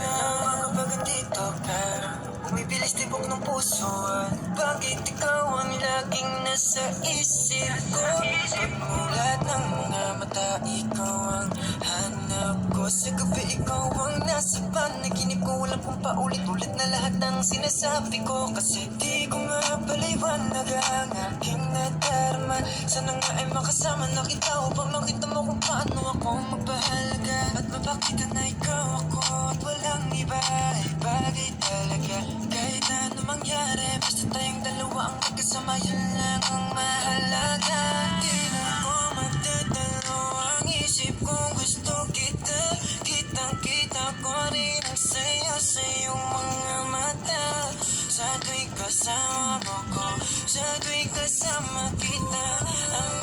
Mga pagkatito ka, bumibilis tibok ng puso. Bakit ikaw ang laging nasa isip ko? Pagmulat ng mga mata, ikaw ang hanap ko. Sa gabi ikaw ang nasa panaginip ko. Walang kung paulit-ulit na lahat ng sinasabi ko. Kasi di ko nga paliwanag ang aking nadarama. Sana nga ay makasama na kita upang makita mo kung paano ako magpahalaga. At mapakita na ikaw ako at walang iba ay bagay talaga. Kahit na ano mangyari, basta tayong dalawa ang magkasama, yun lang ang mahalaga. Di na ko magdadalo ang isip kong gusto kita. Kitang-kita ko rin ang saya sa iyong mga mata. Sa tuwing kasama mo ko, sa tuwing kasama kita, ang